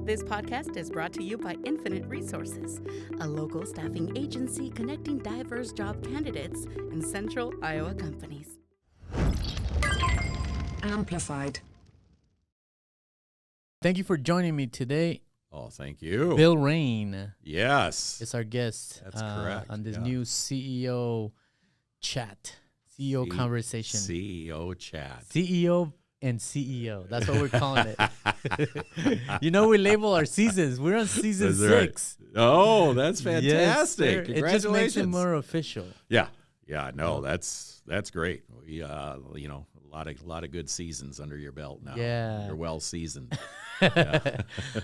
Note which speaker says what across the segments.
Speaker 1: This podcast is brought to you by Infinite Resources, a local staffing agency connecting diverse job candidates in central Iowa companies.
Speaker 2: Amplified.
Speaker 3: Thank you for joining me today.
Speaker 4: Oh, thank you.
Speaker 3: Bill Raine
Speaker 4: Yes.
Speaker 3: is our guest.
Speaker 4: That's correct.
Speaker 3: On this
Speaker 4: Yeah.
Speaker 3: new CEO chat, CEO conversation.
Speaker 4: CEO chat.
Speaker 3: CEO and CEO. That's what we're calling it. We label our seasons. We're on season
Speaker 4: That's right.
Speaker 3: 6.
Speaker 4: Oh, that's
Speaker 3: Yes,
Speaker 4: fantastic.
Speaker 3: sir. It just
Speaker 4: Congratulations.
Speaker 3: makes it more official.
Speaker 4: Yeah. No, that's great. We a lot of good seasons under your belt now.
Speaker 3: Yeah.
Speaker 4: You're well seasoned.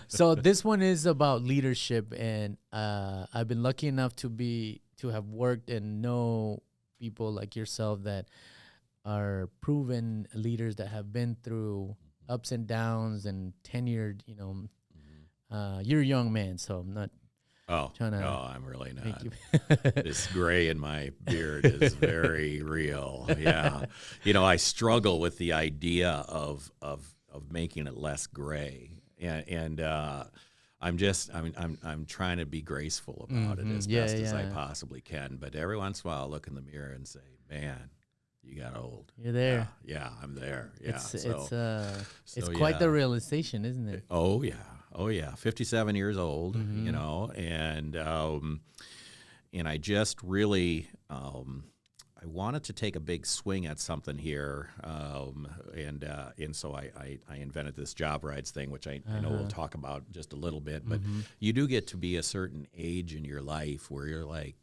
Speaker 3: So this one is about leadership, and I've been lucky enough to have worked and know people like yourself that are proven leaders that have been through ups and downs and tenured. You're a young man, so I'm not.
Speaker 4: Oh,
Speaker 3: Trying to
Speaker 4: no, I'm really not.
Speaker 3: you-
Speaker 4: This gray in my beard is very real. Yeah. I struggle with the idea of making it less gray. And I'm trying to be graceful about it as best as I possibly can. But every once in a while, I'll look in the mirror and say, man, you got old.
Speaker 3: You're there.
Speaker 4: Yeah, I'm there. Yeah.
Speaker 3: It's quite the realization, isn't it?
Speaker 4: Oh yeah, 57 years old, and I just really I wanted to take a big swing at something here, and so I invented this job rides thing, which I know we'll talk about just a little bit. But you do get to be a certain age in your life where you're like,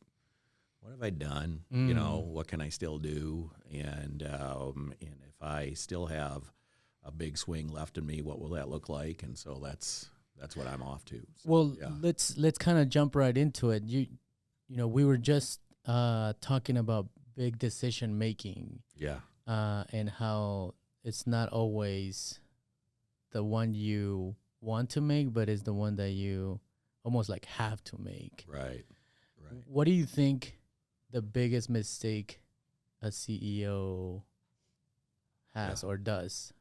Speaker 4: what have I done? What can I still do? And if I still have a big swing left in me, what will that look like? And so that's what I'm off to. So,
Speaker 3: Well, let's kind of jump right into it. We were just talking about big decision making.
Speaker 4: Yeah.
Speaker 3: And how it's not always the one you want to make, but it's the one that you almost like have to make.
Speaker 4: Right.
Speaker 3: What do you think the biggest mistake a CEO has or does?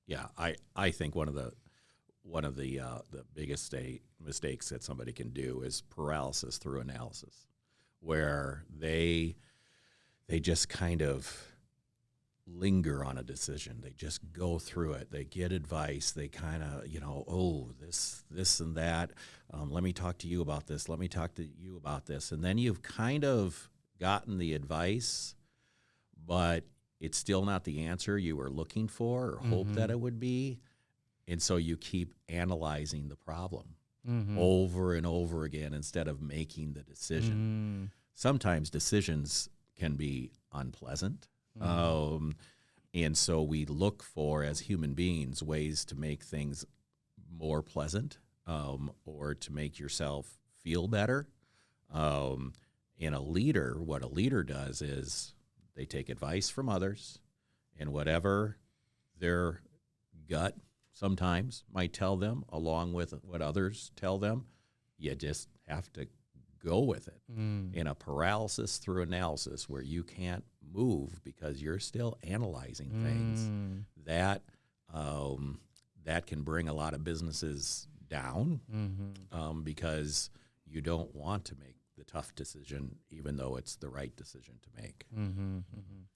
Speaker 4: Yeah, I think one of the biggest mistakes that somebody can do is paralysis through analysis, where they just kind of linger on a decision. They just go through it. They get advice. They kind of, this and that. Let me talk to you about this. Let me talk to you about this. And then you've kind of gotten the advice, but it's still not the answer you were looking for or hoped that it would be. And so you keep analyzing the problem over and over again instead of making the decision. Sometimes decisions can be unpleasant. And so we look for, as human beings, ways to make things more pleasant or to make yourself feel better. And what a leader does is they take advice from others, and whatever their gut sometimes might tell them, along with what others tell them, you just have to go with it. In a paralysis through analysis where you can't move because you're still analyzing things, that can bring a lot of businesses down because you don't want to make the tough decision, even though it's the right decision to make.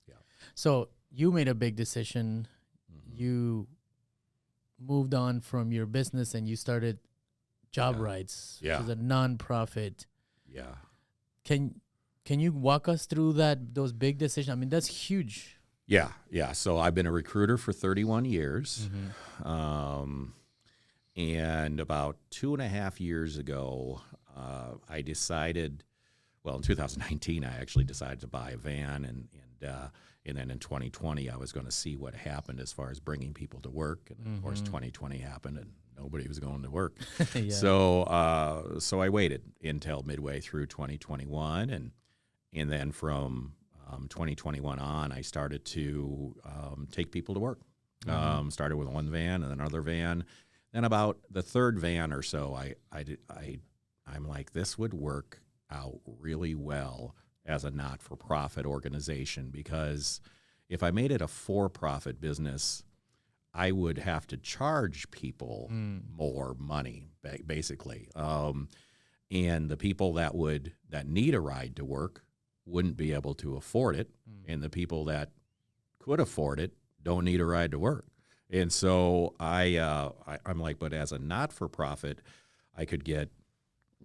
Speaker 4: Yeah.
Speaker 3: So you made a big decision. You moved on from your business and you started Job Rides, which is a nonprofit.
Speaker 4: Yeah.
Speaker 3: Can you walk us through those big decisions? I mean, that's huge.
Speaker 4: Yeah. So I've been a recruiter for 31 years. And about 2.5 years ago, I decided, in 2019, I actually decided to buy a van, and then in 2020, I was going to see what happened as far as bringing people to work. And of course, 2020 happened, and nobody was going to work. So I waited until midway through 2021, and then from 2021 on, I started to take people to work. Started with one van and another van. Then about the third van or so, I'm like, this would work out really well as a not-for-profit organization, because if I made it a for-profit business, I would have to charge people more money, basically. And the people that need a ride to work wouldn't be able to afford it, and the people that could afford it don't need a ride to work. And so I'm like, but as a not-for-profit, I could get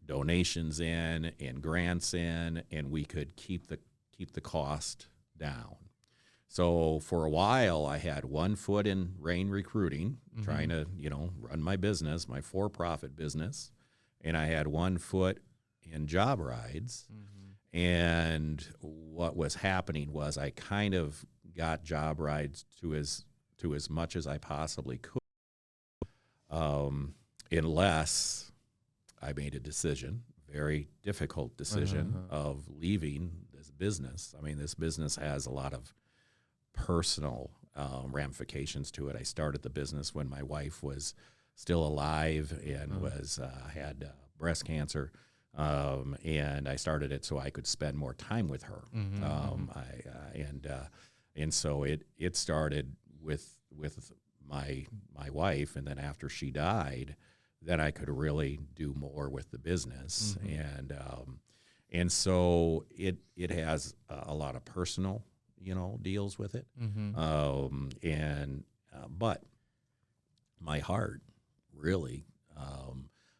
Speaker 4: donations in and grants in, and we could keep the cost down. So for a while, I had one foot in Raine recruiting, trying to run my business, my for-profit business, and I had one foot in job rides. And what was happening was I kind of got job rides to as much as I possibly could, unless I made a decision, very difficult decision of leaving this business. I mean, this business has a lot of personal ramifications to it. I started the business when my wife was still alive and had breast cancer, and I started it so I could spend more time with her. And so it started with my wife, and then after she died, then I could really do more with the business, and so it has a lot of personal deals with it, but my heart really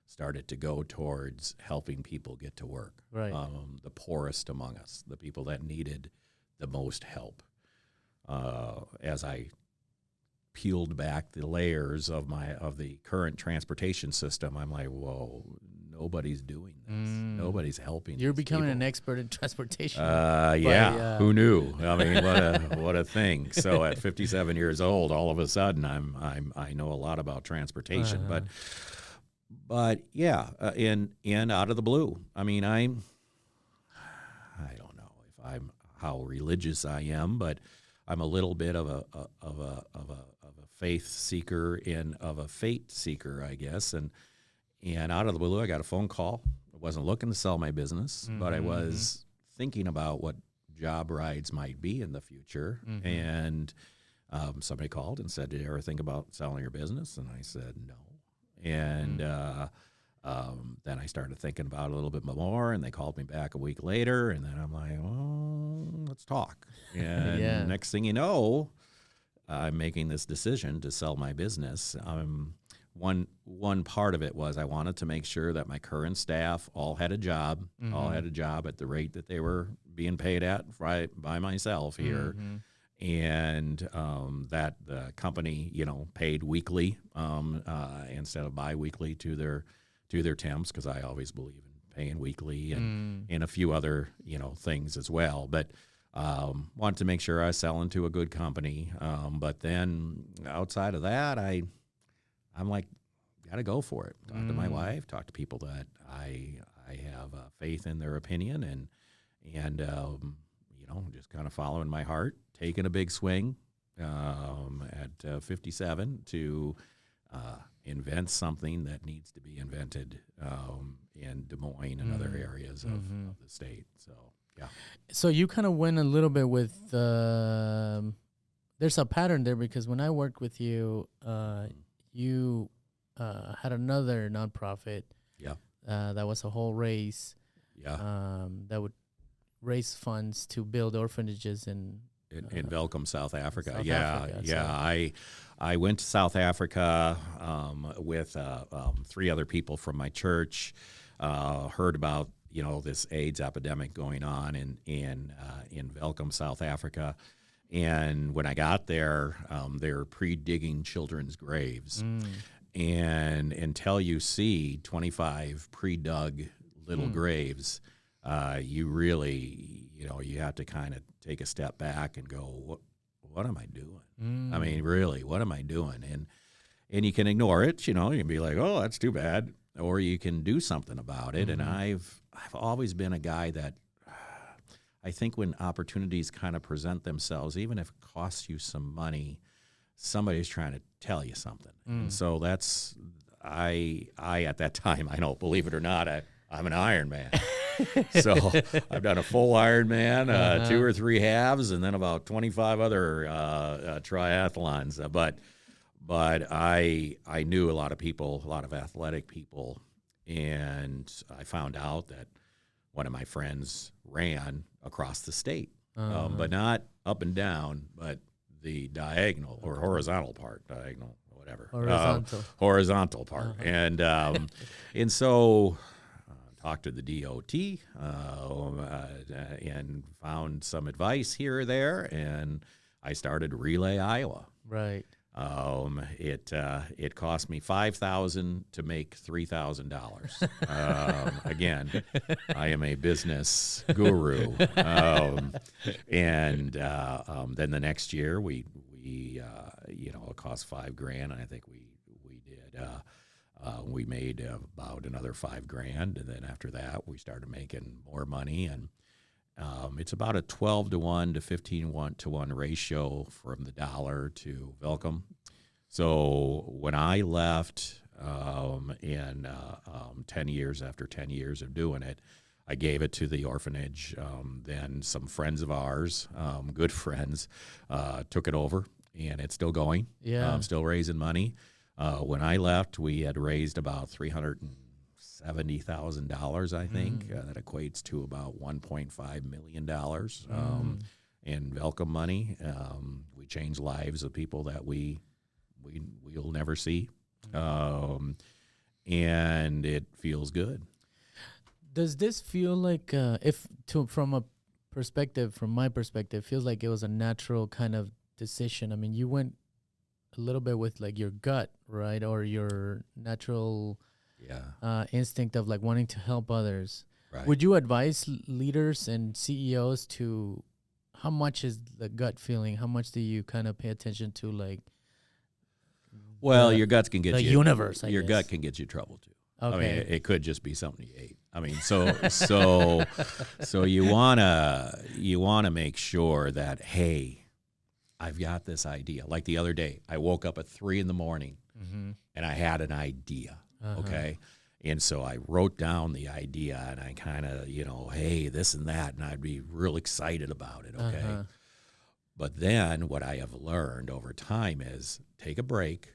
Speaker 4: started to go towards helping people get to work,
Speaker 3: right?
Speaker 4: The poorest among us, the people that needed the most help. As I peeled back the layers of the current transportation system, I'm like, whoa, nobody's doing this. Nobody's helping.
Speaker 3: You're
Speaker 4: these
Speaker 3: becoming
Speaker 4: people.
Speaker 3: an expert in transportation.
Speaker 4: Who knew? I mean, what a thing. So at 57 years old, all of a sudden, I know a lot about transportation. But yeah, and out of the blue, I mean, I don't know if I'm how religious I am, but I'm a little bit of a faith seeker and of a fate seeker, I guess. And out of the blue, I got a phone call. I wasn't looking to sell my business, but I was thinking about what job rides might be in the future. And somebody called and said, "Did you ever think about selling your business?" And I said, "No." And then I started thinking about it a little bit more, and they called me back a week later, and then I'm like, "Oh, let's talk." And next thing you know, I'm making this decision to sell my business. One part of it was I wanted to make sure that my current staff all had a job, at the rate that they were being paid at by myself here. And that the company, paid weekly instead of biweekly to their temps, because I always believe in paying weekly and a few other things as well. But wanted to make sure I was selling to a good company. But then outside of that, I'm like, got to go for it. Talk to my wife, talk to people that I have faith in their opinion, and just kind of following my heart, taking a big swing at 57 to invent something that needs to be invented in Des Moines and other areas of the state. So, yeah.
Speaker 3: So you kind of went a little bit with, there's a pattern there, because when I worked with you, you had another nonprofit.
Speaker 4: Yeah.
Speaker 3: That was a whole race.
Speaker 4: Yeah.
Speaker 3: That would raise funds to build orphanages in
Speaker 4: Welkom, South Africa.
Speaker 3: South
Speaker 4: yeah.
Speaker 3: Africa,
Speaker 4: Yeah.
Speaker 3: so.
Speaker 4: I went to South Africa with 3 other people from my church. Heard about this AIDS epidemic going on in Welkom, South Africa. And when I got there, they were pre-digging children's graves. And until you see 25 pre-dug little graves, you really, you have to kind of take a step back and go, what am I doing? I mean, really, what am I doing? And you can ignore it, you can be like, oh, that's too bad. Or you can do something about it. And I've always been a guy that I think when opportunities kind of present themselves, even if it costs you some money, somebody's trying to tell you something. And so that's, I at that time, I don't believe it or not, I'm an Ironman. So I've done a full Ironman, 2 or 3 halves, and then about 25 other triathlons. But I knew a lot of people, a lot of athletic people, and I found out that one of my friends ran across the state, but not up and down, but the diagonal or horizontal part, diagonal, whatever, horizontal part, and so talked to the DOT and found some advice here or there, and I started Relay Iowa.
Speaker 3: Right.
Speaker 4: It cost me $5,000 to make $3,000. Again, I am a business guru. And then the next year we it cost $5,000, and I think we did. We made about another $5,000, and then after that we started making more money, and it's about a 12-to-1 to 15-to-1 ratio from the dollar to Velcom. So when I left in 10 years, after 10 years of doing it, I gave it to the orphanage. Then some friends of ours, good friends, took it over, and it's still going.
Speaker 3: Yeah.
Speaker 4: Still raising money. When I left, we had raised about $370,000, I think. That equates to about $1.5 million in Velcom money. We changed lives of people that we'll never see, and it feels good.
Speaker 3: Does this feel like, from my perspective, feels like it was a natural kind of decision? I mean, you went a little bit with like your gut, right, or your natural instinct of like wanting to help others.
Speaker 4: Right.
Speaker 3: Would you advise leaders and CEOs to, how much is the gut feeling? How much do you kind of pay attention to, like?
Speaker 4: Well, your guts can get
Speaker 3: the
Speaker 4: you
Speaker 3: universe.
Speaker 4: Your gut can get you trouble too.
Speaker 3: Okay.
Speaker 4: I mean, it could just be something you ate. I mean, so you wanna make sure that, hey, I've got this idea. Like the other day, I woke up at 3 a.m. and I had an idea. Okay. And so I wrote down the idea, and I kind of, hey, this and that, and I'd be real excited about it. Okay. But then what I have learned over time is take a break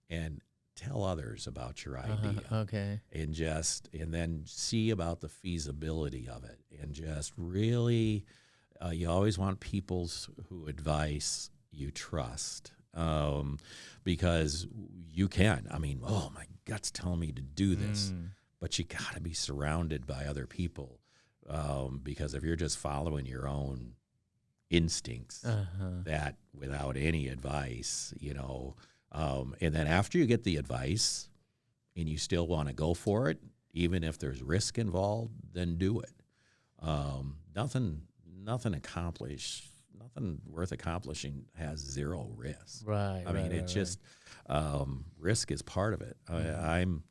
Speaker 4: and tell others about your idea.
Speaker 3: Okay.
Speaker 4: And then see about the feasibility of it. And just really, you always want people's who advice you trust. Because you can. I mean, oh, my gut's telling me to do this. But you got to be surrounded by other people. Because if you're just following your own instincts, that without any advice, and then after you get the advice and you still want to go for it, even if there's risk involved, then do it. Nothing worth accomplishing has zero risk.
Speaker 3: Right.
Speaker 4: I mean, it's just risk is part of it. I'm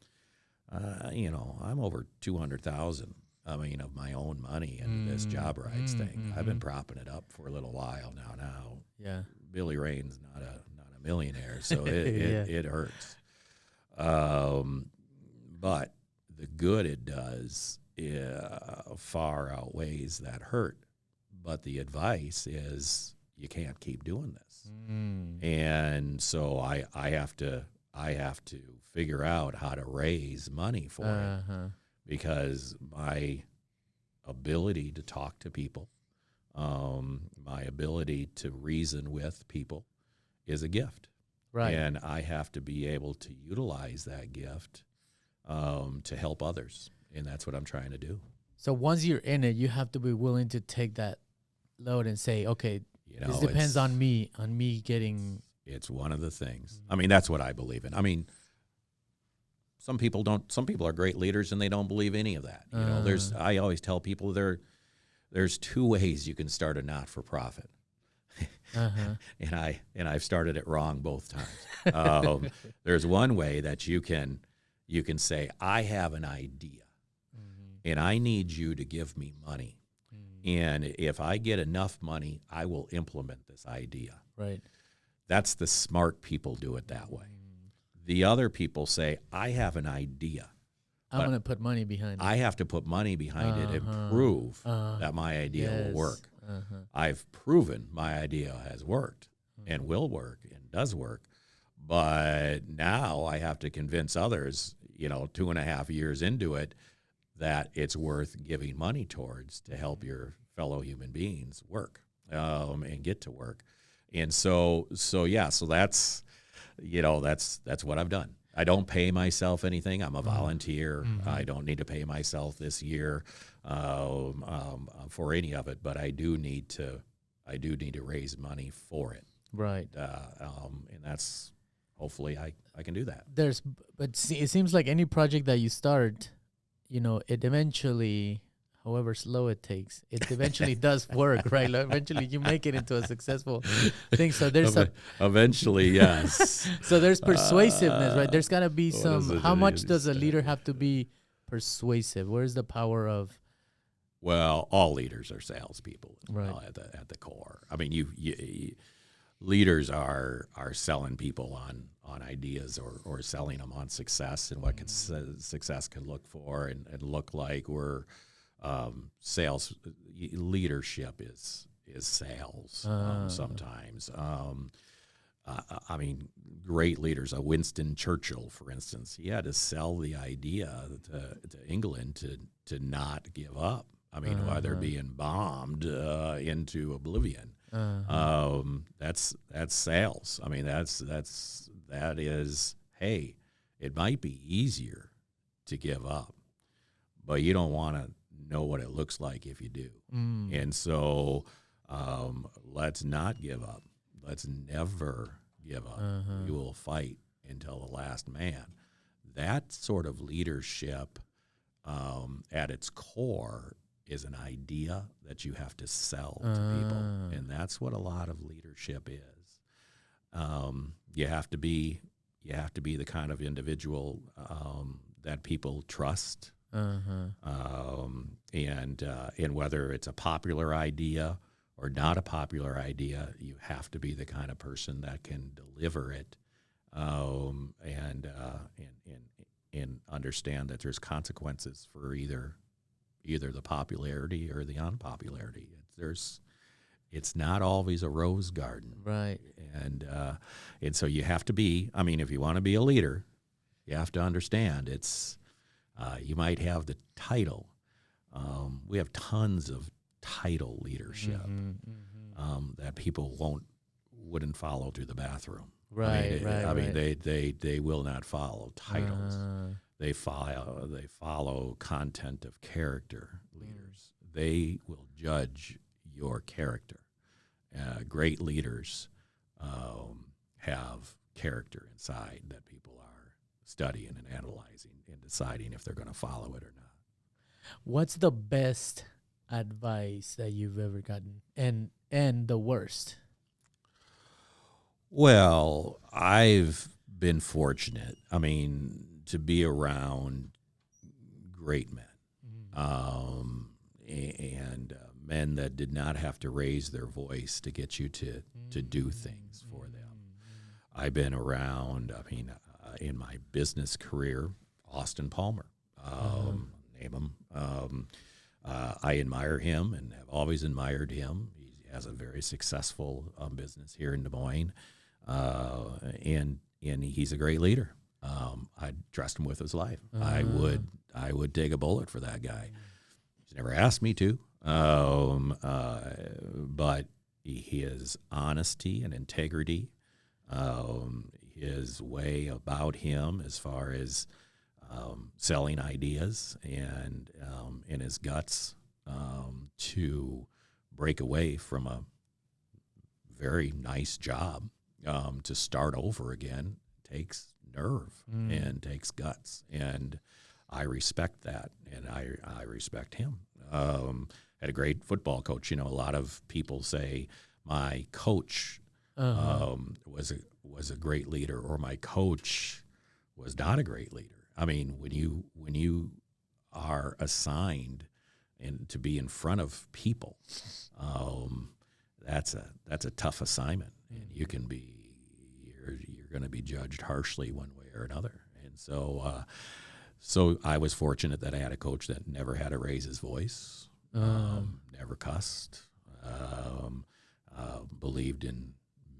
Speaker 4: over 200,000. I mean, of my own money and this job rights thing. I've been propping it up for a little while now.
Speaker 3: Yeah.
Speaker 4: Billy Raine's not a millionaire, so it hurts. But the good it does far outweirs that hurt. But the advice is you can't keep doing this, and so I have to figure out how to raise money for it, because my ability to talk to people, my ability to reason with people, is a gift,
Speaker 3: right?
Speaker 4: And I have to be able to utilize that gift to help others, and that's what I'm trying to do.
Speaker 3: So once you're in it, you have to be willing to take that load and say, okay, this depends on me getting.
Speaker 4: It's one of the things. I mean, that's what I believe in. I mean, some people don't. Some people are great leaders and they don't believe any of that. I always tell people there's 2 ways you can start a not-for-profit. And I've started it wrong both times. There's one way that you can say, I have an idea, and I need you to give me money. And if I get enough money, I will implement this idea.
Speaker 3: Right.
Speaker 4: That's the smart people do it that way. The other people say, I have an idea.
Speaker 3: I'm going to put money behind it.
Speaker 4: I have to put money behind it and prove that my idea will work. I've proven my idea has worked and will work and does work. But now I have to convince others, 2.5 years into it, that it's worth giving money towards to help your fellow human beings work and get to work. And so that's, that's what I've done. I don't pay myself anything. I'm a volunteer. I don't need to pay myself this year for any of it, but I do need to raise money for it.
Speaker 3: Right.
Speaker 4: And that's, hopefully I can do that.
Speaker 3: But see, it seems like any project that you start, it eventually, however slow it takes, it eventually does work, right? Like, eventually you make it into a successful thing. So there's
Speaker 4: eventually, yes.
Speaker 3: so there's persuasiveness, right? There's got to be some. How much does a
Speaker 4: understand?
Speaker 3: leader have to be persuasive? Where's the power of?
Speaker 4: Well, all leaders are salespeople,
Speaker 3: Right.
Speaker 4: At the core. I mean, you leaders are selling people on ideas or selling them on success and what success can look for and look like. We're sales leadership is sales sometimes. I mean, great leaders. Winston Churchill, for instance, he had to sell the idea to England to not give up. I mean, while they're being bombed into oblivion. That's sales. I mean, that is, hey, it might be easier to give up, but you don't want to know what it looks like if you do. And so let's not give up. Let's never give up. We will fight until the last man. That sort of leadership at its core is an idea that you have to sell to people, and that's what a lot of leadership is. You have to be the kind of individual that people trust, and whether it's a popular idea or not a popular idea, you have to be the kind of person that can deliver it, and understand that there's consequences for either the popularity or the unpopularity. It's not always a rose garden,
Speaker 3: Right.
Speaker 4: and so you have to be. I mean, if you want to be a leader, you have to understand it's. You might have the title. We have tons of title leadership that people wouldn't follow to the bathroom.
Speaker 3: Right.
Speaker 4: I mean, they will not follow titles. They follow content of character leaders. They will judge your character. Great leaders have character inside that people are studying and analyzing and deciding if they're going to follow it or not.
Speaker 3: What's the best advice that you've ever gotten, and the worst?
Speaker 4: Well, I've been fortunate. I mean, to be around great men, and men that did not have to raise their voice to get you to do things for them. I've been around, I mean, in my business career, Austin Palmer, name him. I admire him and have always admired him. He has a very successful business here in Des Moines, and he's a great leader. I'd trust him with his life. I would take a bullet for that guy. He's never asked me to, but his honesty and integrity, his way about him as far as selling ideas and his guts to break away from a very nice job to start over again takes nerve and takes guts, and I respect that, and I respect him. Had a great football coach. A lot of people say my coach was a great leader, or my coach was not a great leader. I mean, when you are assigned and to be in front of people, that's a tough assignment, and you're going to be judged harshly one way or another. And so I was fortunate that I had a coach that never had to raise his voice, never cussed, believed in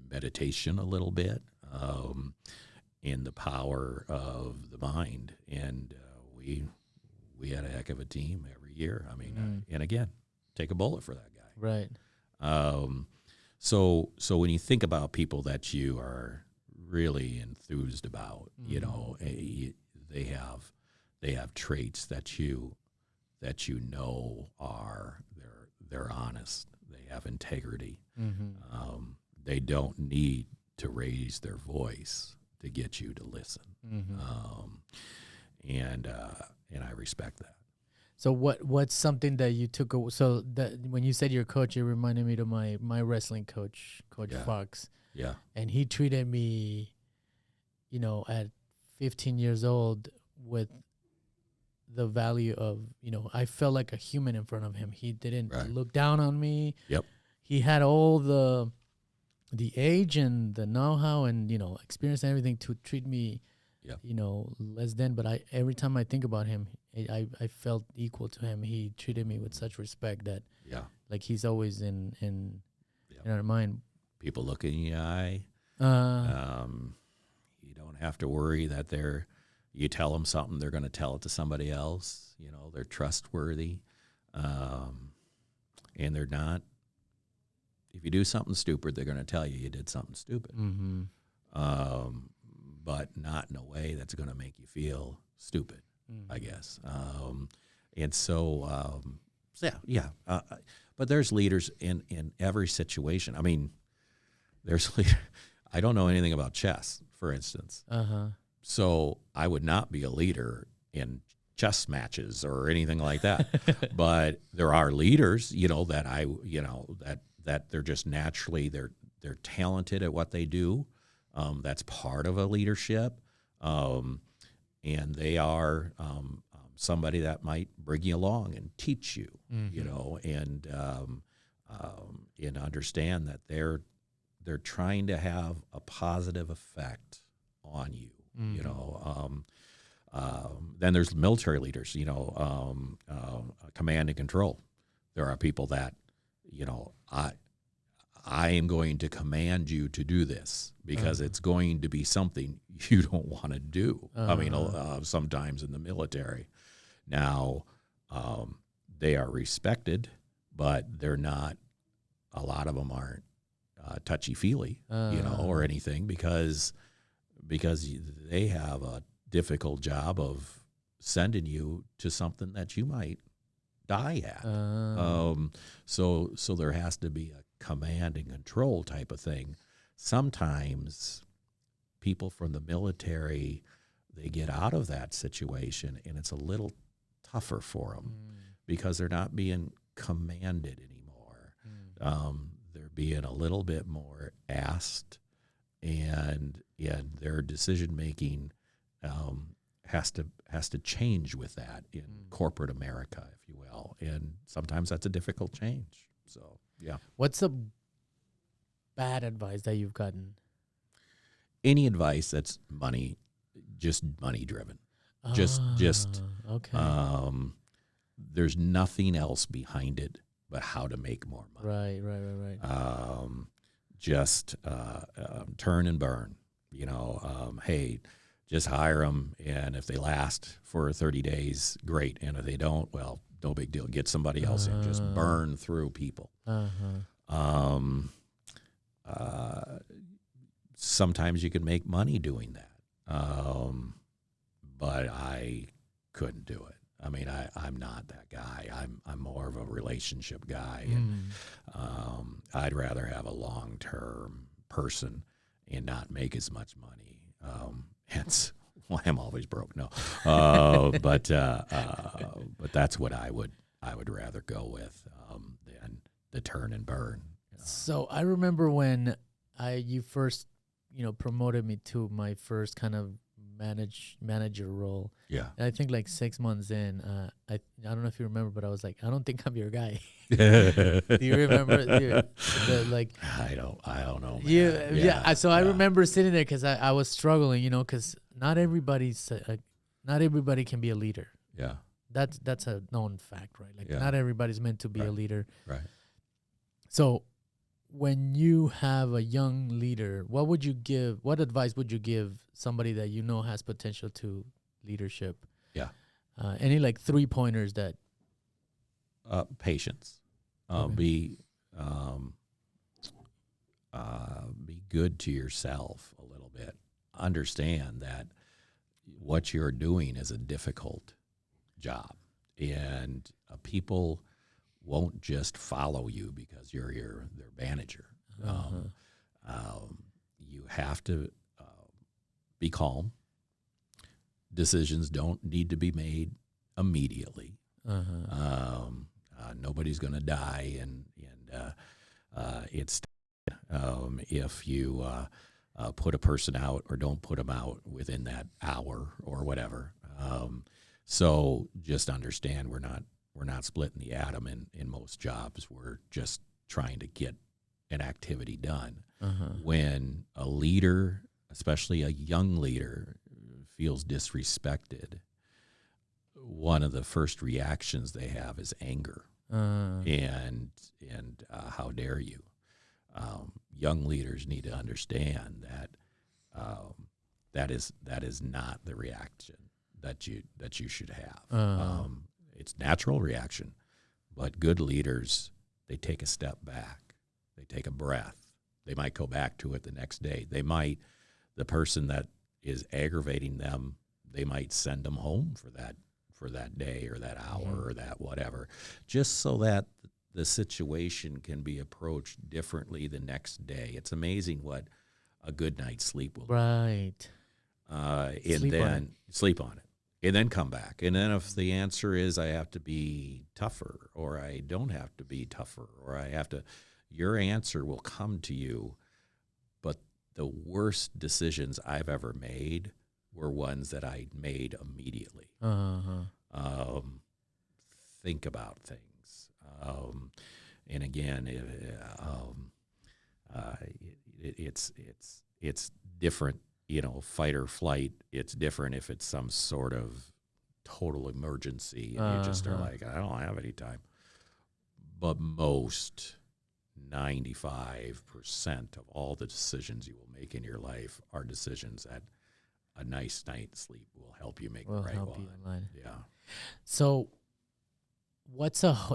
Speaker 4: meditation a little bit, in the power of the mind. And we had a heck of a team every year. I mean, and again, take a bullet for that guy.
Speaker 3: Right.
Speaker 4: So when you think about people that you are really enthused about, you know, they have traits that you know are they're honest. They have integrity. They don't need to raise their voice to get you to listen. And I respect that.
Speaker 3: So what's something that you took? So that when you said your coach, it reminded me to my wrestling coach, Coach Fox.
Speaker 4: Yeah.
Speaker 3: And he treated me, you know, at 15 years old with the value of, you know, I felt like a human in front of him. He didn't look down on me.
Speaker 4: Yep.
Speaker 3: He had all the age and the know-how and, you know, experience and everything to treat me, you know, less than. But every time I think about him, I felt equal to him. He treated me with such respect that, like, he's always in our mind.
Speaker 4: People look in the eye. You don't have to worry that you tell them something, they're going to tell it to somebody else. You know, they're trustworthy, and they're not. If you do something stupid, they're going to tell you did something stupid, but not in a way that's going to make you feel stupid, I guess. And so, but there's leaders in every situation. I mean, I don't know anything about chess, for instance. So I would not be a leader in chess matches or anything like that. But there are leaders, you know, that they're just naturally they're talented at what they do. That's part of a leadership, and they are somebody that might bring you along and teach you, you know, and understand that they're trying to have a positive effect on you. You know, then there's military leaders, you know, command and control. There are people that, you know, I am going to command you to do this because it's going to be something you don't want to do. I mean, sometimes in the military. Now, they are respected, but they're not, a lot of them aren't touchy-feely, you know, or anything because they have a difficult job of sending you to something that you might die at. So there has to be a command and control type of thing. Sometimes people from the military, they get out of that situation and it's a little tougher for them because they're not being commanded anymore. They're being a little bit more asked, and their decision making has to change with that in corporate America, if you will, and sometimes that's a difficult change. So yeah.
Speaker 3: What's the bad advice that you've gotten?
Speaker 4: Any advice that's just money driven, just
Speaker 3: okay.
Speaker 4: There's nothing else behind it but how to make more money.
Speaker 3: Right.
Speaker 4: Just turn and burn. You know, hey, just hire them, and if they last for 30 days, great. And if they don't, well, no big deal. Get somebody else in. Just burn through people. Sometimes you can make money doing that, but I couldn't do it. I mean, I'm not that guy. I'm more of a relationship guy, and I'd rather have a long-term person and not make as much money. Hence why I'm always broke. No, but that's what I would rather go with than the turn and burn. You know?
Speaker 3: So I remember when you first, you know, promoted me to my first kind of manager role.
Speaker 4: Yeah.
Speaker 3: And I think like 6 months in, I don't know if you remember, but I was like, I don't think I'm your guy. Do you remember?
Speaker 4: I don't know.
Speaker 3: Man. Yeah. So I remember sitting there because I was struggling, you know, because not everybody can be a leader.
Speaker 4: Yeah.
Speaker 3: That's a known fact, right? Like
Speaker 4: Yeah.
Speaker 3: not everybody's meant to be a leader.
Speaker 4: Right.
Speaker 3: So when you have a young leader, what advice would you give somebody that you know has potential to leadership?
Speaker 4: Yeah.
Speaker 3: Any like 3 pointers that
Speaker 4: Patience.
Speaker 3: Okay.
Speaker 4: Be good to yourself a little bit. Understand that what you're doing is a difficult job, and people won't just follow you because you're their manager. You have to be calm. Decisions don't need to be made immediately. Nobody's going to die, and it's if you put a person out or don't put them out within that hour or whatever. So just understand we're not splitting the atom in most jobs. We're just trying to get an activity done. When a leader, especially a young leader, feels disrespected, one of the first reactions they have is anger. And how dare you? Young leaders need to understand that that is not the reaction that you should have. It's natural reaction, but good leaders, they take a step back, they take a breath. They might go back to it the next day. The person that is aggravating them, they might send them home for that day or that hour or that whatever, just so that the situation can be approached differently the next day. It's amazing what a good night's sleep will do.
Speaker 3: Right.
Speaker 4: Sleep on it. And then come back. And then if the answer is I have to be tougher, or I don't have to be tougher, or I have to, your answer will come to you. But the worst decisions I've ever made were ones that I made immediately. Think about things. And again, it's different, fight or flight. It's different if it's some sort of total emergency and you just are like, I don't have any time. But most 95% of all the decisions you will make in your life are decisions that a nice night's sleep will help you make the right one. Yeah.
Speaker 3: So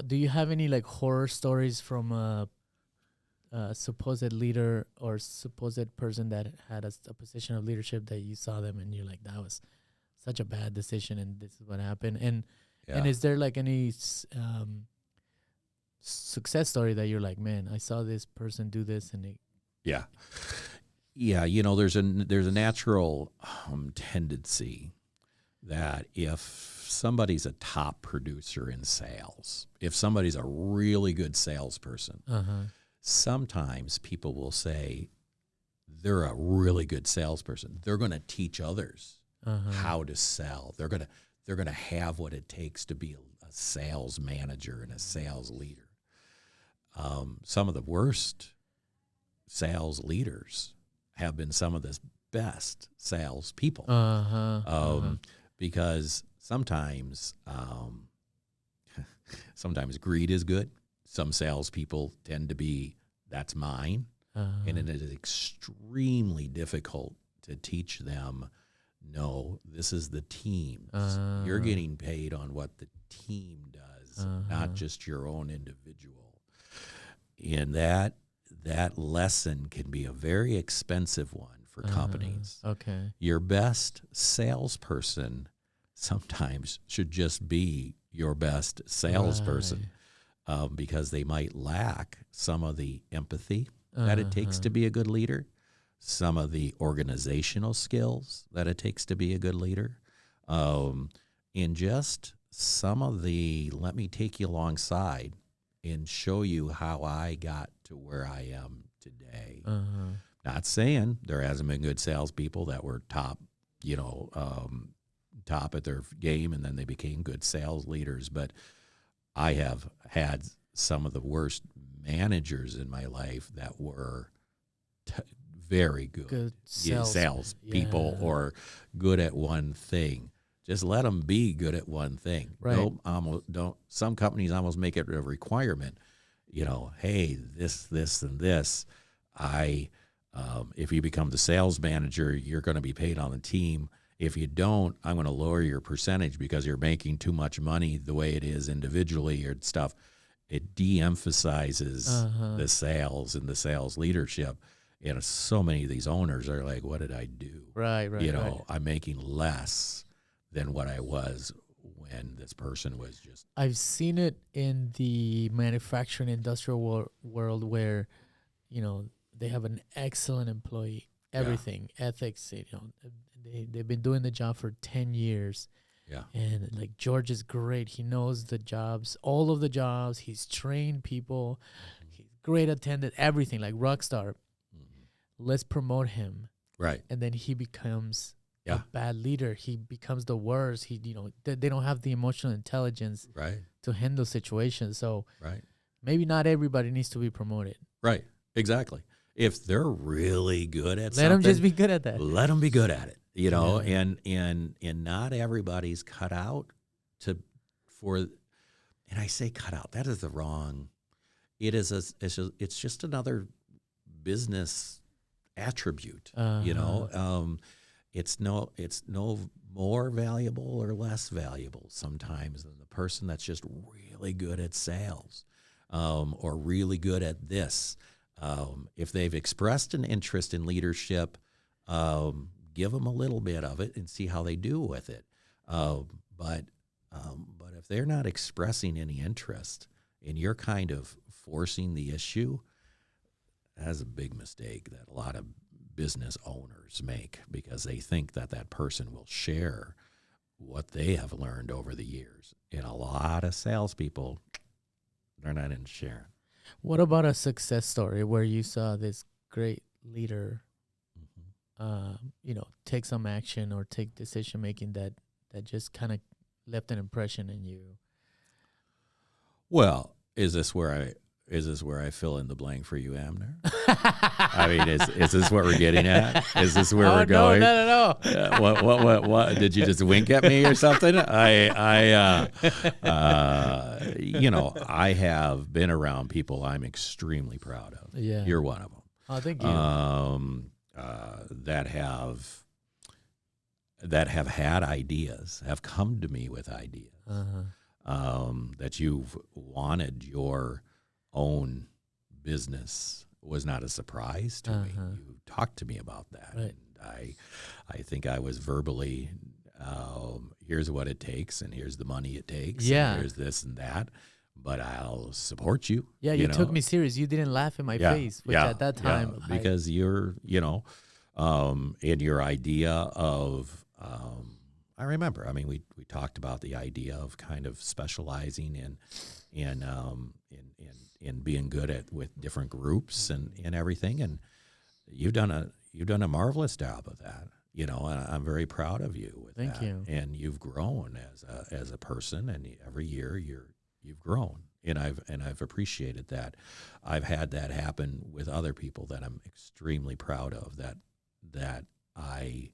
Speaker 3: do you have any like horror stories from a supposed leader or supposed person that had a position of leadership that you saw them and you're like, that was such a bad decision and this is what happened? And is there like any success story that you're like, man, I saw this person do this and
Speaker 4: Yeah, there's a natural tendency that if somebody's a top producer in sales, if somebody's a really good salesperson, sometimes people will say they're a really good salesperson. They're going to teach others how to sell. They're going to have what it takes to be a sales manager and a sales leader. Some of the worst sales leaders have been some of the best sales people. Because sometimes greed is good. Some salespeople tend to be, that's mine. And it is extremely difficult to teach them, no, this is the team. You're getting paid on what the team does, not just your own individual. And that lesson can be a very expensive one for companies.
Speaker 3: Okay.
Speaker 4: Your best salesperson sometimes should just be your best salesperson, because they might lack some of the empathy that it takes to be a good leader, some of the organizational skills that it takes to be a good leader, and just some of the, let me take you alongside and show you how I got to where I am today. Not saying there hasn't been good salespeople that were top at their game and then they became good sales leaders, but I have had some of the worst managers in my life that were very good sales people or good at one thing. Just let them be good at one thing.
Speaker 3: Right.
Speaker 4: Don't. Some companies almost make it a requirement. hey, this, and this. If you become the sales manager, you're going to be paid on the team. If you don't, I'm going to lower your percentage because you're making too much money the way it is individually or stuff. It de-emphasizes the sales and the sales leadership. So many of these owners are like, what did I do?
Speaker 3: Right.
Speaker 4: I'm making less than what I was when this person was just.
Speaker 3: I've seen it in the manufacturing industrial world where, they have an excellent employee, everything, ethics, they've been doing the job for 10 years.
Speaker 4: Yeah.
Speaker 3: And like George is great. He knows the jobs, all of the jobs. He's trained people. He's great attendant, everything, like rock star. Let's promote him.
Speaker 4: Right.
Speaker 3: And then he becomes a bad leader. He becomes the worst. They don't have the emotional intelligence to handle situations. So maybe not everybody needs to be promoted.
Speaker 4: Right. Exactly. If they're really good at
Speaker 3: let
Speaker 4: something,
Speaker 3: them just be good at that.
Speaker 4: Let them be good at it, and not everybody's cut out and I say cut out, that is the wrong, it's just another business attribute, it's no more valuable or less valuable sometimes than the person that's just really good at sales, or really good at this. If they've expressed an interest in leadership, give them a little bit of it and see how they do with it. But if they're not expressing any interest and you're kind of forcing the issue, that's a big mistake that a lot of business owners make because they think that person will share what they have learned over the years. And a lot of salespeople, they're not in sharing.
Speaker 3: What about a success story where you saw this great leader, take some action or take decision making that just kind of left an impression in you?
Speaker 4: Well, is this where I fill in the blank for you, Amner? I mean, is this what we're getting at? Is this where we're going?
Speaker 3: No.
Speaker 4: What? Did you just wink at me or something? I have been around people I'm extremely proud of.
Speaker 3: Yeah.
Speaker 4: You're one of them.
Speaker 3: Oh, thank you.
Speaker 4: That have had ideas, have come to me with ideas, that you've wanted your own business was not a surprise to me. You talked to me about that.
Speaker 3: Right.
Speaker 4: And I think I was verbally, here's what it takes and here's the money it takes.
Speaker 3: Yeah.
Speaker 4: And here's this and that. But I'll support you.
Speaker 3: Yeah, you took me serious. You didn't laugh in my face, which at that time.
Speaker 4: Yeah, because you're, in your idea of, I remember, I mean, we talked about the idea of kind of specializing in being good with different groups and everything. And you've done a marvelous job of that, and I'm very proud of you with that.
Speaker 3: Thank you.
Speaker 4: And you've grown as a person, and every year you've grown. And I've appreciated that. I've had that happen with other people that I'm extremely proud of, that I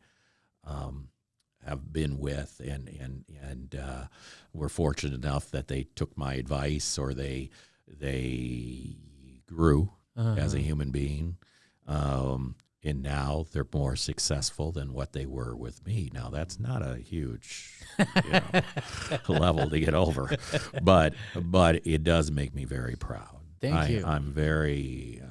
Speaker 4: have been with, and were fortunate enough that they took my advice or they grew as a human being, and now they're more successful than what they were with me. Now that's not a huge level to get over, but it does make me very proud.
Speaker 3: Thank you.
Speaker 4: I'm very,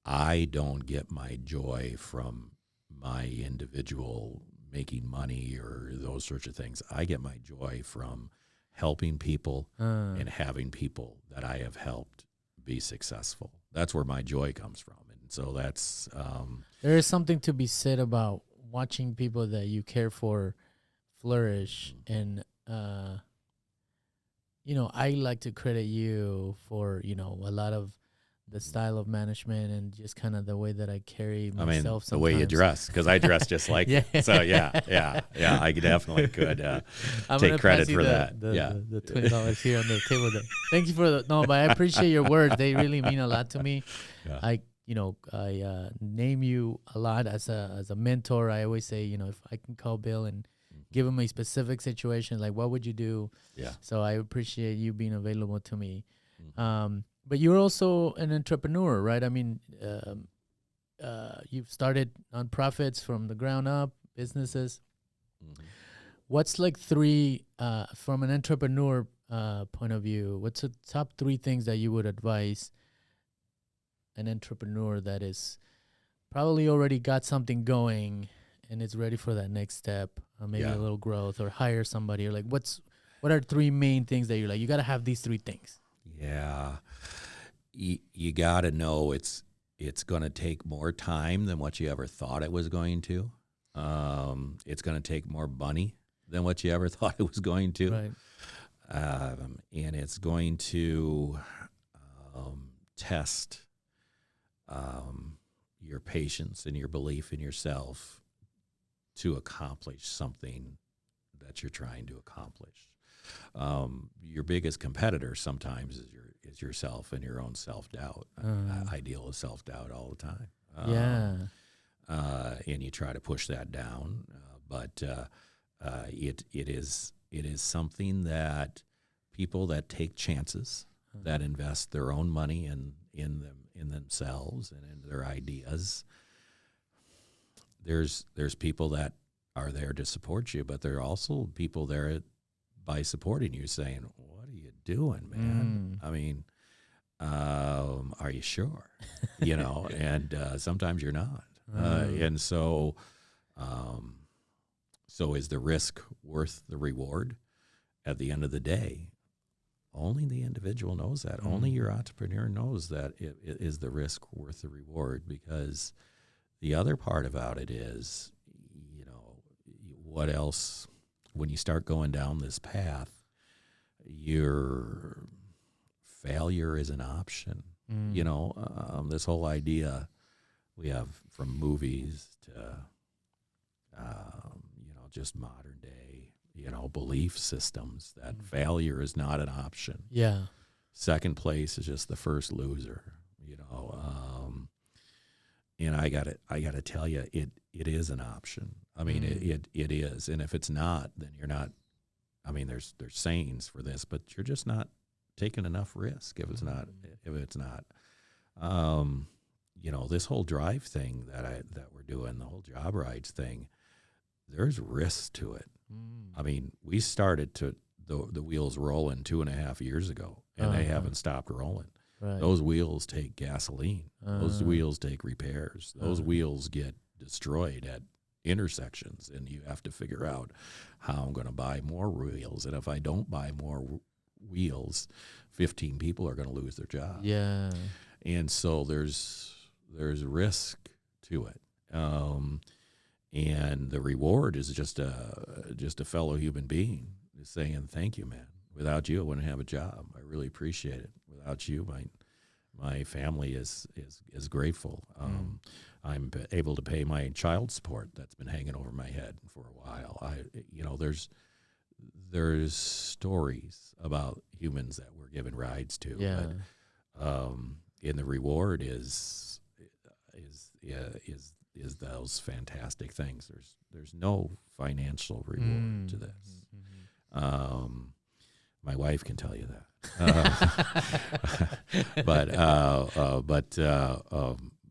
Speaker 4: I don't get my joy from my individual making money or those sorts of things. I get my joy from helping people and having people that I have helped be successful. That's where my joy comes from. And so that's...
Speaker 3: there is something to be said about watching people that you care for flourish. And, I like to credit you for, a lot of the style of management and just kind of the way that I carry myself.
Speaker 4: The way you dress, because I dress just like you. So yeah, I definitely could take credit for that.
Speaker 3: The $20 here on the table. Thank you for but I appreciate your words. They really mean a lot to me. Yeah. I name you a lot as a mentor. I always say, if I can call Bill and give them a specific situation, like what would you do?
Speaker 4: Yeah.
Speaker 3: So I appreciate you being available to me.
Speaker 4: Mhm.
Speaker 3: But you're also an entrepreneur, right? I mean, you've started nonprofits from the ground up, businesses.
Speaker 4: Mhm.
Speaker 3: What's like three, from an entrepreneur point of view, what's the top three things that you would advise an entrepreneur that is probably already got something going and is ready for that next step, maybe
Speaker 4: Yeah.
Speaker 3: a little growth or hire somebody, or like what are three main things that you're like, you got to have these three things?
Speaker 4: Yeah. You got to know it's going to take more time than what you ever thought it was going to. It's going to take more money than what you ever thought it was going to.
Speaker 3: Right.
Speaker 4: And it's going to test your patience and your belief in yourself to accomplish something that you're trying to accomplish. Your biggest competitor sometimes is yourself and your own self-doubt. I deal with self-doubt all the time. And you try to push that down, but it is something that people that take chances, that invest their own money in themselves and in their ideas. There's people that are there to support you, but there are also people there by supporting you saying, "What are you doing, man? I mean, are you sure?" And sometimes you're not. And so is the risk worth the reward? At the end of the day, only the individual knows that. Only your entrepreneur knows that it is the risk worth the reward, because the other part about it is, what else, when you start going down this path, your failure is an option. This whole idea we have from movies to, just modern day, belief systems that failure is not an option.
Speaker 3: Yeah.
Speaker 4: Second place is just the first loser, and I gotta tell you, it is an option. I mean, it is. And if it's not, then you're not, I mean, there's sayings for this, but you're just not taking enough risk if it's not. This whole drive thing that we're doing, the whole job rides thing, there's risk to it. I mean, we started the wheels rolling 2.5 years ago, and they haven't stopped rolling.
Speaker 3: Right.
Speaker 4: Those wheels take gasoline. Those wheels take repairs. Those wheels get destroyed at intersections, and you have to figure out how I'm going to buy more wheels. And if I don't buy more wheels, 15 people are going to lose their job.
Speaker 3: Yeah.
Speaker 4: And so there's risk to it. And the reward is just a fellow human being saying, "Thank you, man. Without you, I wouldn't have a job. I really appreciate it. Without you, my family is grateful. I'm able to pay my child support that's been hanging over my head for a while. There's stories about humans that we're given rides to.
Speaker 3: Yeah.
Speaker 4: But, and the reward is those fantastic things. There's no financial reward to this. My wife can tell you that.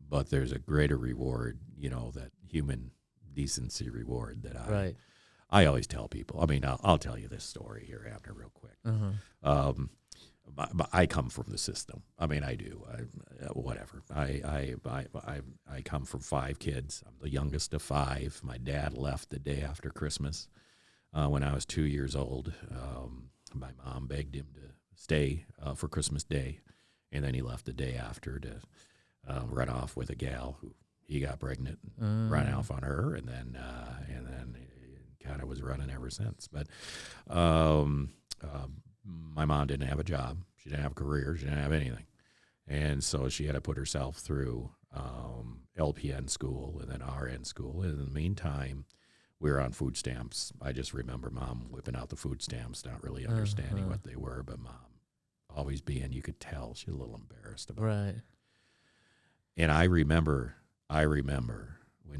Speaker 4: But there's a greater reward, that human decency reward that I always tell people. I mean, I'll tell you this story here, Amner, real quick. I come from the system. I mean, I do. Whatever. I come from 5 kids. I'm the youngest of 5. My dad left the day after Christmas when I was 2 years old. My mom begged him to stay for Christmas Day, and then he left the day after to run off with a gal who he got pregnant and ran off on her, and then he kind of was running ever since. But my mom didn't have a job. She didn't have a career. She didn't have anything. And so she had to put herself through LPN school and then RN school. And in the meantime, we were on food stamps. I just remember Mom whipping out the food stamps, not really understanding what they were, but Mom always being, you could tell she was a little embarrassed about it.
Speaker 3: Right.
Speaker 4: And I remember when we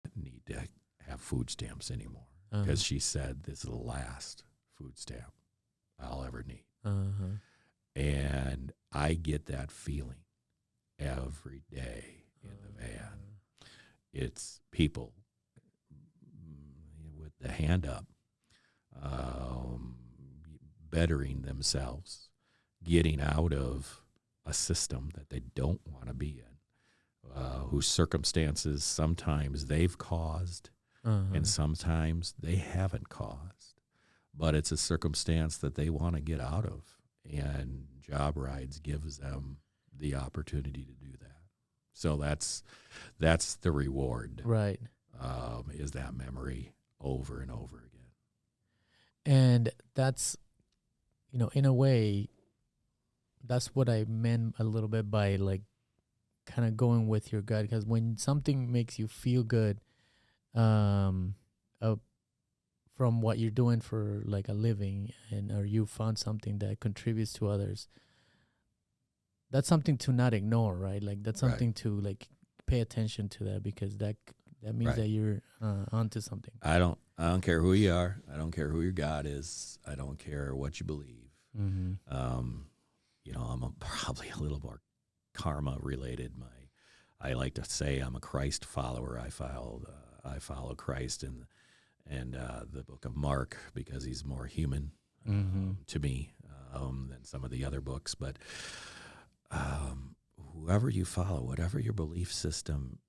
Speaker 4: didn't need to have food stamps anymore. because she said, this is the last food stamp I'll ever need. And I get that feeling every day in the van. It's people with the hand up, bettering themselves, getting out of a system that they don't want to be in, whose circumstances sometimes they've caused and sometimes they haven't caused. But it's a circumstance that they want to get out of, and Job Rides gives them the opportunity to do that. So that's the reward,
Speaker 3: Right.
Speaker 4: Is that memory over and over again.
Speaker 3: And that's, in a way, that's what I meant a little bit by like kind of going with your gut, because when something makes you feel good, from what you're doing for like a living, or you found something that contributes to others, that's something to not ignore, right? Like that's something to like pay attention to that, because that means that you're onto something.
Speaker 4: I don't care who you are. I don't care who your God is. I don't care what you believe. I'm probably a little more karma related. I like to say I'm a Christ follower. I follow Christ in the book of Mark, because he's more human to me than some of the other books. But whoever you follow, whatever your belief system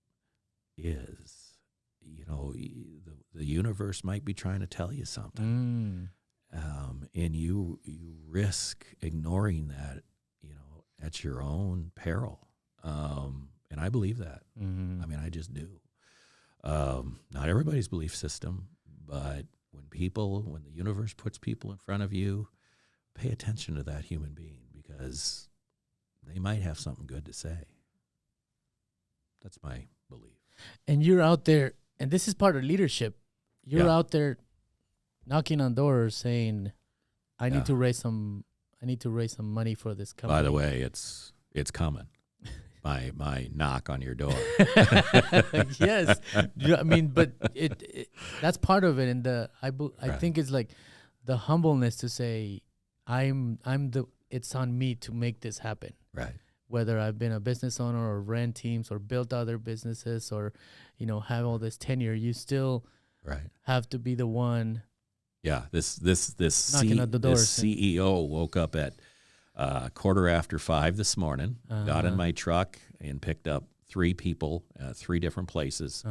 Speaker 4: is, the universe might be trying to tell you something, and you risk ignoring that, at your own peril. And I believe that. I mean, I just do. Not everybody's belief system, but when the universe puts people in front of you, pay attention to that human being, because they might have something good to say. That's my belief.
Speaker 3: And you're out there, and this is part of leadership. You're out there knocking on doors saying, I need to raise some money for this company.
Speaker 4: By the way, it's coming. My knock on your door.
Speaker 3: Yes. I mean, but it that's part of it. And I think it's like the humbleness to say, it's on me to make this happen.
Speaker 4: Right.
Speaker 3: Whether I've been a business owner or ran teams or built other businesses or, have all this tenure, you still have to be the one.
Speaker 4: Yeah. This
Speaker 3: knocking at the doors.
Speaker 4: CEO woke up at 5:15 this morning, got in my truck and picked up 3 people, 3 different places,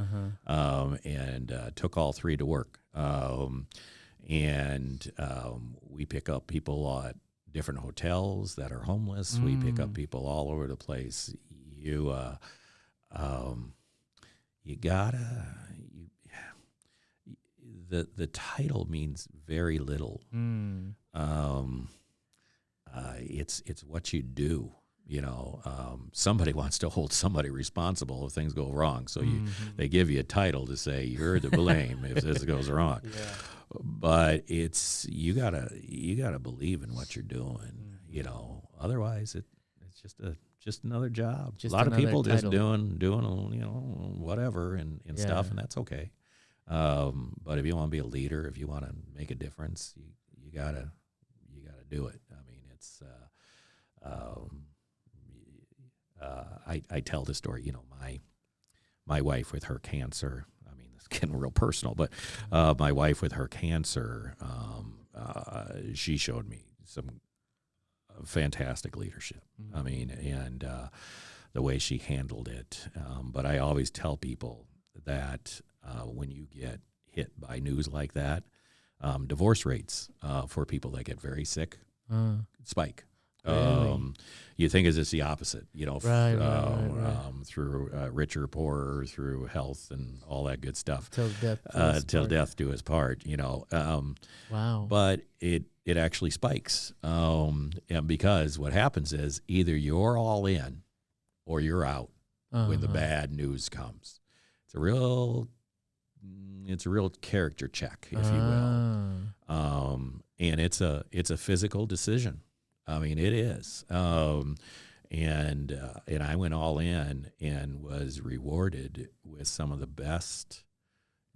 Speaker 4: and took all 3 to work. We pick up people at different hotels that are homeless. We pick up people all over the place. The title means very little. It's what you do. Somebody wants to hold somebody responsible if things go wrong. So they give you a title to say you're to blame if this goes wrong. Yeah. But it's you gotta believe in what you're doing. Otherwise it's just another job. A lot of people title. Just doing whatever and stuff, and that's okay. But if you want to be a leader, if you want to make a difference, you gotta do it. I mean, it's I tell the story. My wife with her cancer. I mean, it's getting real personal, but my wife with her cancer, she showed me some fantastic leadership. I mean, and the way she handled it. But I always tell people that when you get hit by news like that, divorce rates for people that get very sick spike.
Speaker 3: Really?
Speaker 4: You think it's the opposite,
Speaker 3: right.
Speaker 4: through rich or poorer, through health and all that good stuff.
Speaker 3: Till
Speaker 4: death do his part,
Speaker 3: Wow.
Speaker 4: But it actually spikes, and because what happens is either you're all in or you're out when the bad news comes. It's a real character check, if you will, and it's a physical decision. I mean, it is, and I went all in and was rewarded with some of the best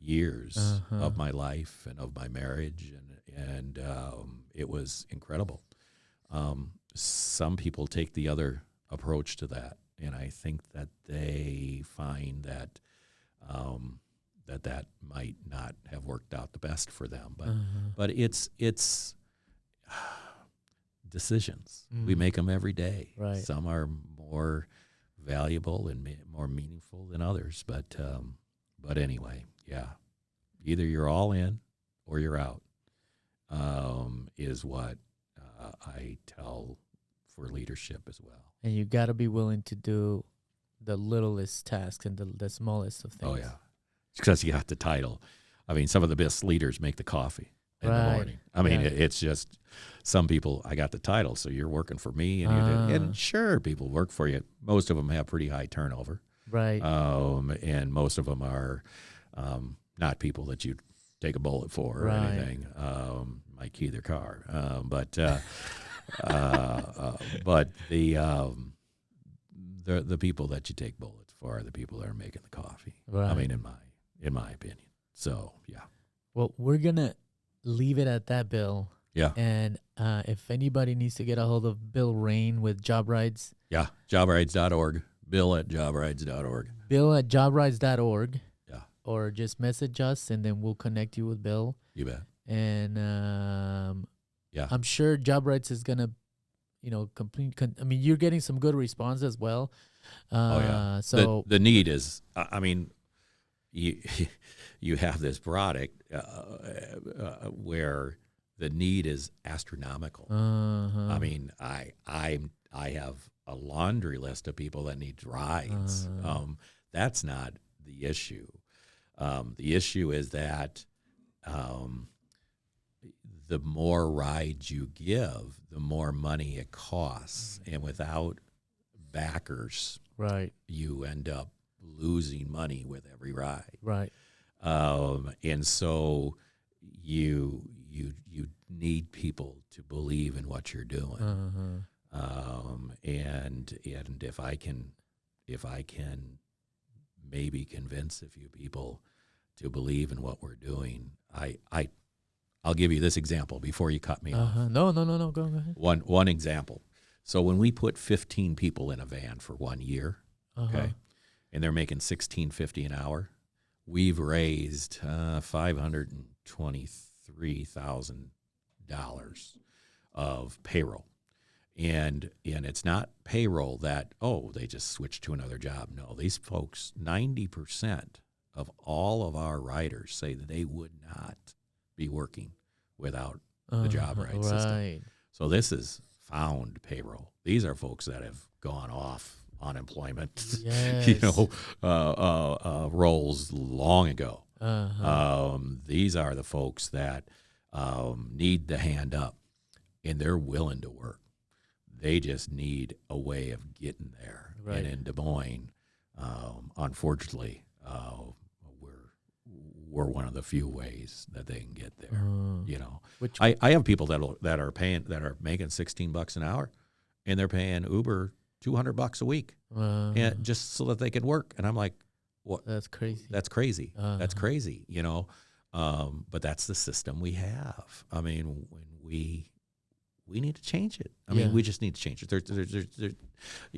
Speaker 4: years of my life and of my marriage, and it was incredible. Some people take the other approach to that, and I think that they find that that might not have worked out the best for them. But it's decisions. We make them every day.
Speaker 3: Right.
Speaker 4: Some are more valuable and more meaningful than others. But anyway, yeah, either you're all in or you're out, is what I tell for leadership as well.
Speaker 3: And you got to be willing to do the littlest tasks and the smallest of things.
Speaker 4: Oh, yeah. Because you got the title. I mean, some of the best leaders make the coffee in the morning. I mean, it's just some people, I got the title, so you're working for me. And sure, people work for you. Most of them have pretty high turnover.
Speaker 3: Right.
Speaker 4: And most of them are not people that you take a bullet for or anything. Might key their car. But the people that you take bullets for are the people that are making the coffee.
Speaker 3: Right.
Speaker 4: I mean, in my opinion. So, yeah.
Speaker 3: Well, we're going to leave it at that, Bill.
Speaker 4: Yeah.
Speaker 3: And if anybody needs to get a hold of Bill Raine with Job Rides.
Speaker 4: Yeah, jobrides.org. Bill at jobrides.org.
Speaker 3: Bill at jobrides.org.
Speaker 4: Yeah.
Speaker 3: Or just message us, and then we'll connect you with Bill.
Speaker 4: You bet.
Speaker 3: And
Speaker 4: yeah,
Speaker 3: I'm sure Job Rights is going to, I mean, you're getting some good response as well. So
Speaker 4: the need is, I mean, you have this product where the need is astronomical. I mean, I have a laundry list of people that need rides. That's not the issue. The issue is that the more rides you give, the more money it costs. And without backers, you end up losing money with every ride.
Speaker 3: Right.
Speaker 4: And so you need people to believe in what you're doing. And if I can maybe convince a few people to believe in what we're doing, I'll give you this example before you cut me off.
Speaker 3: No, go ahead.
Speaker 4: One example. So when we put 15 people in a van for 1 year, okay, and they're making $16.50 an hour, we've raised $523,000 of payroll. And it's not payroll that, they just switched to another job. No, these folks, 90% of all of our riders say that they would not be working without the job right system. So this is found payroll. These are folks that have gone off unemployment, rolls long ago. These are the folks that need the hand up, and they're willing to work. They just need a way of getting there.
Speaker 3: Right.
Speaker 4: And in Des Moines, unfortunately, we're one of the few ways that they can get there. I have people that are making $16 an hour, and they're paying Uber $200 a week, and just so that they can work. And I'm like, what?
Speaker 3: That's crazy.
Speaker 4: That's crazy. That's crazy. But that's the system we have. I mean, when we need to change it. I mean, we just need to change it. There's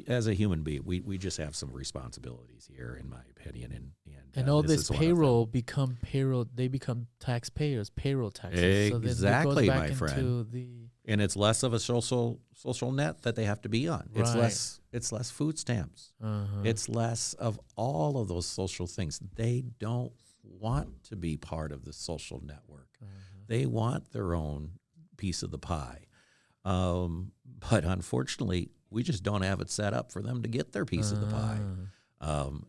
Speaker 4: as a human being, we just have some responsibilities here, in my opinion.
Speaker 3: And all this payroll become payroll. They become taxpayers, payroll taxes.
Speaker 4: Exactly,
Speaker 3: so back
Speaker 4: my friend. And it's less of a social net that they have to be on. It's less food stamps. It's less of all of those social things. They don't want to be part of the social network. They want their own piece of the pie. But unfortunately, we just don't have it set up for them to get their piece of the pie.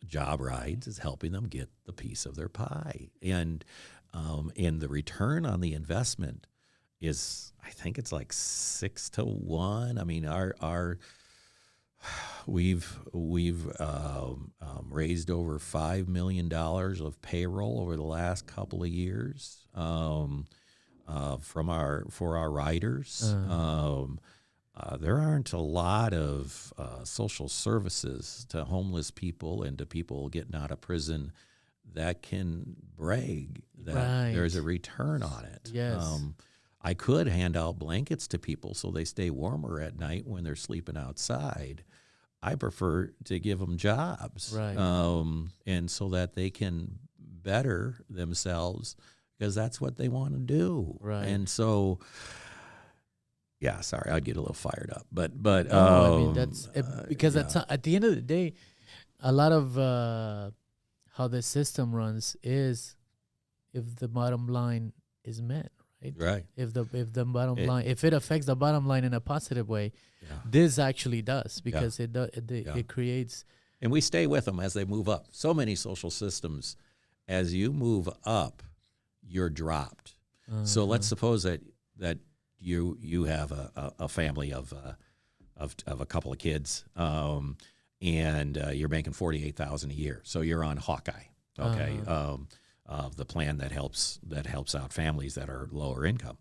Speaker 4: Job Rides is helping them get the piece of their pie. And the return on the investment is, I think it's like 6 to 1. I mean, we've raised over $5 million of payroll over the last couple of years. For our riders. There aren't a lot of social services to homeless people and to people getting out of prison that can brag that
Speaker 3: Right.
Speaker 4: there's a return on it.
Speaker 3: Yes.
Speaker 4: I could hand out blankets to people so they stay warmer at night when they're sleeping outside. I prefer to give them jobs,
Speaker 3: Right.
Speaker 4: And so that they can better themselves because that's what they want to do.
Speaker 3: Right.
Speaker 4: And so, yeah, sorry, I'd get a little fired up, but
Speaker 3: No, I mean that's because
Speaker 4: yeah.
Speaker 3: at the end of the day, a lot of how the system runs is if the bottom line is met, right?
Speaker 4: Right.
Speaker 3: If the bottom line, if it affects the bottom line in a positive way,
Speaker 4: Yeah.
Speaker 3: this actually does because
Speaker 4: Yeah.
Speaker 3: it creates.
Speaker 4: And we stay with them as they move up. So many social systems, as you move up, you're dropped. So let's suppose that you have a family of a couple of kids, and you're making $48,000 a year. So you're on Hawkeye, okay, the plan that helps out families that are lower income.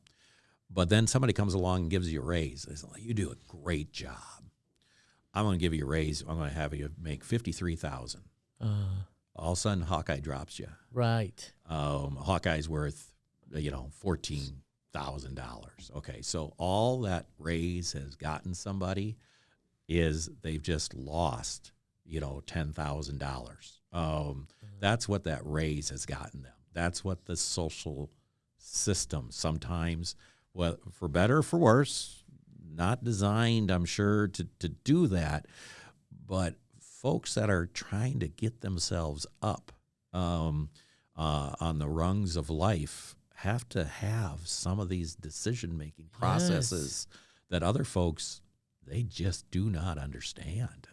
Speaker 4: But then somebody comes along and gives you a raise. They say, you do a great job. I'm going to give you a raise. I'm going to have you make $53,000. All of a sudden, Hawkeye drops you.
Speaker 3: Right.
Speaker 4: Hawkeye's worth, $14,000. Okay, so all that raise has gotten somebody is they've just lost, $10,000. That's what that raise has gotten them. That's what the social system sometimes, well, for better or for worse, not designed, I'm sure, to do that, but folks that are trying to get themselves up on the rungs of life have to have some of these decision-making processes that other folks, they just do not understand.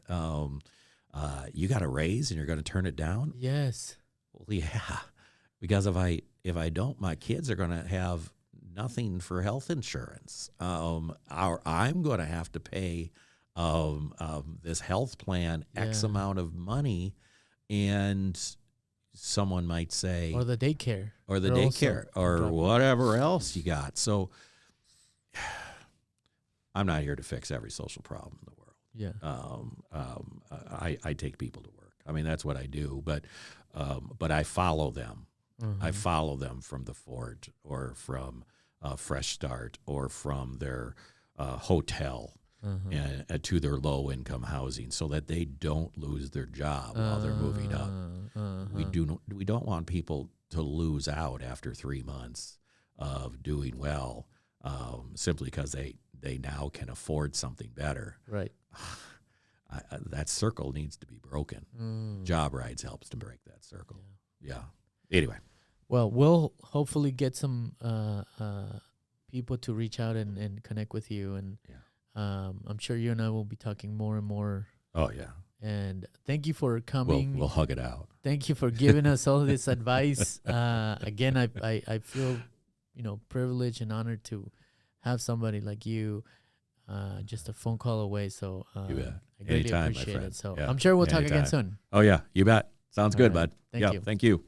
Speaker 4: You got a raise and you're going to turn it down?
Speaker 3: Yes.
Speaker 4: Well, yeah, because if I don't, my kids are going to have nothing for health insurance. I'm going to have to pay this health plan X amount of money, and someone might say,
Speaker 3: Or the daycare,
Speaker 4: or
Speaker 3: Dropping.
Speaker 4: whatever else you got. So I'm not here to fix every social problem in the world.
Speaker 3: Yeah.
Speaker 4: I take people to work. I mean, that's what I do. But I follow them. I follow them from the Fort or from Fresh Start or from their hotel and to their low income housing, so that they don't lose their job while they're moving up. We don't want people to lose out after 3 months of doing well, simply because they now can afford something better.
Speaker 3: Right.
Speaker 4: That circle needs to be broken. Job rides helps to break that circle. Yeah. Anyway.
Speaker 3: Well, we'll hopefully get some people to reach out and connect with you, and I'm sure you and I will be talking more and more.
Speaker 4: Oh yeah.
Speaker 3: And thank you for coming.
Speaker 4: We'll hug it out.
Speaker 3: Thank you for giving us all this advice. Again, I feel privileged and honored to have somebody like you just a phone call away. So
Speaker 4: You bet.
Speaker 3: I greatly
Speaker 4: Anytime, my
Speaker 3: appreciate
Speaker 4: friend.
Speaker 3: it. So
Speaker 4: Yeah.
Speaker 3: I'm sure we'll talk again
Speaker 4: Anytime.
Speaker 3: soon.
Speaker 4: Oh yeah, you bet. Sounds
Speaker 3: All
Speaker 4: good,
Speaker 3: right.
Speaker 4: bud.
Speaker 3: Thank
Speaker 4: Yeah,
Speaker 3: you.
Speaker 4: thank you.